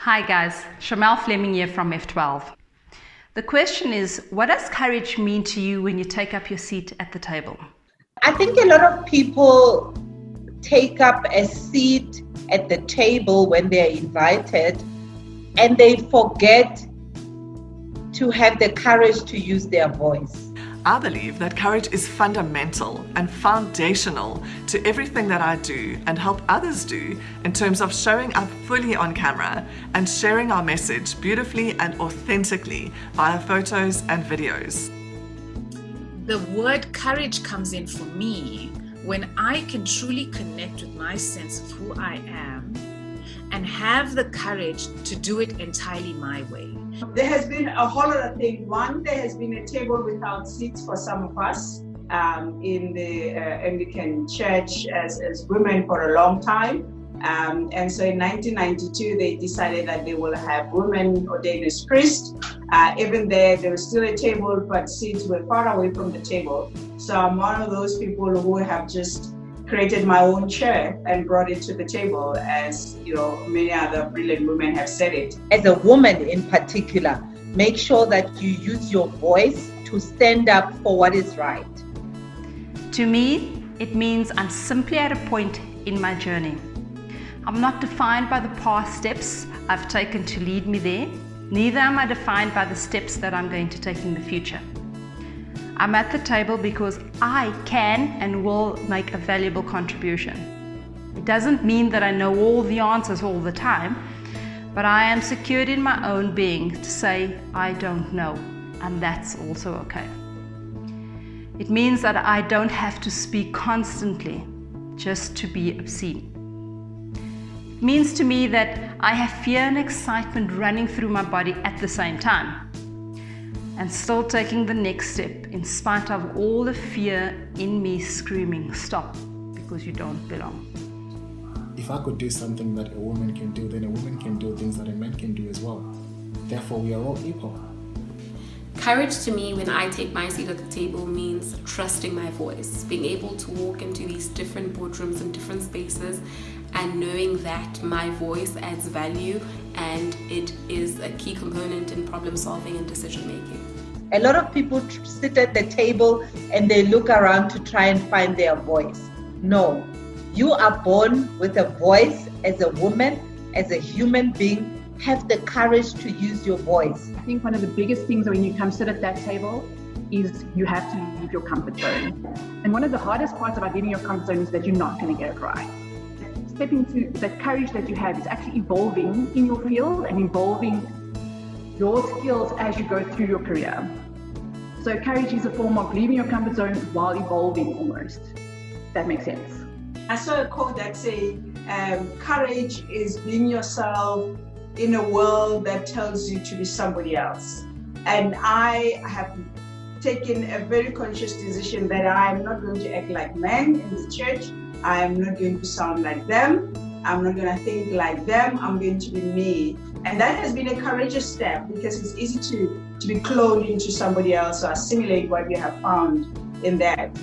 Hi guys, Charmel Flemming here from FTwelve. The question is, what does courage mean to you when you take up your seat at the table? I think a lot of people take up a seat at the table when they're invited and they forget to have the courage to use their voice. I believe that courage is fundamental and foundational to everything that I do and help others do in terms of showing up fully on camera and sharing our message beautifully and authentically via photos and videos. The word courage comes in for me when I can truly connect with my sense of who I am and have the courage to do it entirely my way. There has been a whole lot of things. One, there has been a table without seats for some of us in the Anglican Church as women for a long time. And so in 1992, they decided that they will have women ordained as priests. Even there was still a table, but seats were far away from the table. So I'm one of those people who have just created my own chair and brought it to the table, as you know, many other brilliant women have said it. As a woman in particular, make sure that you use your voice to stand up for what is right. To me, it means I'm simply at a point in my journey. I'm not defined by the past steps I've taken to lead me there, neither am I defined by the steps that I'm going to take in the future. I'm at the table because I can and will make a valuable contribution. It doesn't mean that I know all the answers all the time, but I am secured in my own being to say I don't know, and that's also okay. It means that I don't have to speak constantly just to be obscene. It means to me that I have fear and excitement running through my body at the same time, and still taking the next step in spite of all the fear in me screaming, stop, because you don't belong. If I could do something that a woman can do, then a woman can do things that a man can do as well. Therefore, we are all equal. Courage to me, when I take my seat at the table, means trusting my voice, being able to walk into these different boardrooms and different spaces and knowing that my voice adds value and it is a key component in problem solving and decision making. A lot of people sit at the table and they look around to try and find their voice. No, you are born with a voice as a woman, as a human being. Have the courage to use your voice. I think one of the biggest things when you come sit at that table is you have to leave your comfort zone. And one of the hardest parts about leaving your comfort zone is that you're not going to get it right. Stepping to that courage that you have is actually evolving in your field and evolving your skills as you go through your career. So courage is a form of leaving your comfort zone while evolving almost. That makes sense. I saw a quote that said, courage is being yourself in a world that tells you to be somebody else. And I have taken a very conscious decision that I'm not going to act like men in the church. I'm not going to sound like them. I'm not going to think like them. I'm going to be me. And that has been a courageous step because it's easy to be cloned into somebody else or assimilate what you have found in that.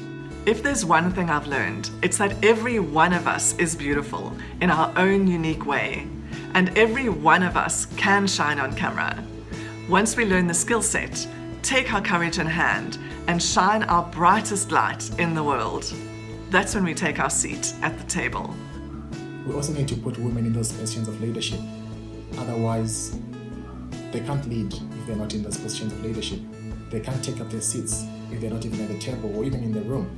If there's one thing I've learned, it's that every one of us is beautiful in our own unique way. And every one of us can shine on camera. Once we learn the skill set, take our courage in hand and shine our brightest light in the world. That's when we take our seat at the table. We also need to put women in those positions of leadership. Otherwise, they can't lead if they're not in those positions of leadership. They can't take up their seats if they're not even at the table or even in the room.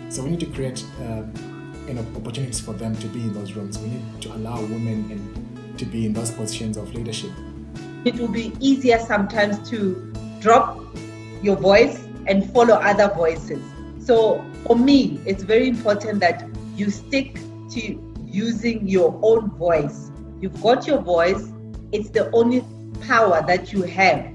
So we need to create opportunities for them to be in those rooms. We need to allow women to be in those positions of leadership. It will be easier sometimes to drop your voice and follow other voices. So for me, it's very important that you stick to using your own voice. You've got your voice. It's the only power that you have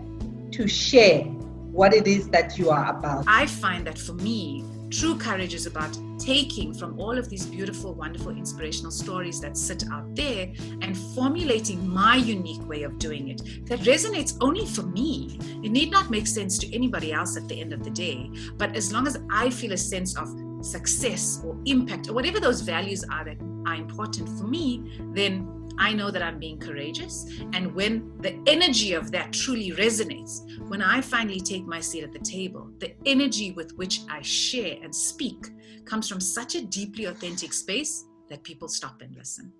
to share what it is that you are about. I find that for me, true courage is about taking from all of these beautiful, wonderful, inspirational stories that sit out there and formulating my unique way of doing it that resonates only for me. It need not make sense to anybody else at the end of the day, but as long as I feel a sense of success or impact or whatever those values are that are important for me, then I know that I'm being courageous. And when the energy of that truly resonates, when I finally take my seat at the table, the energy with which I share and speak comes from such a deeply authentic space that people stop and listen.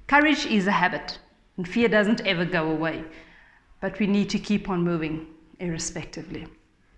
Courage is a habit, and fear doesn't ever go away, but we need to keep on moving irrespectively.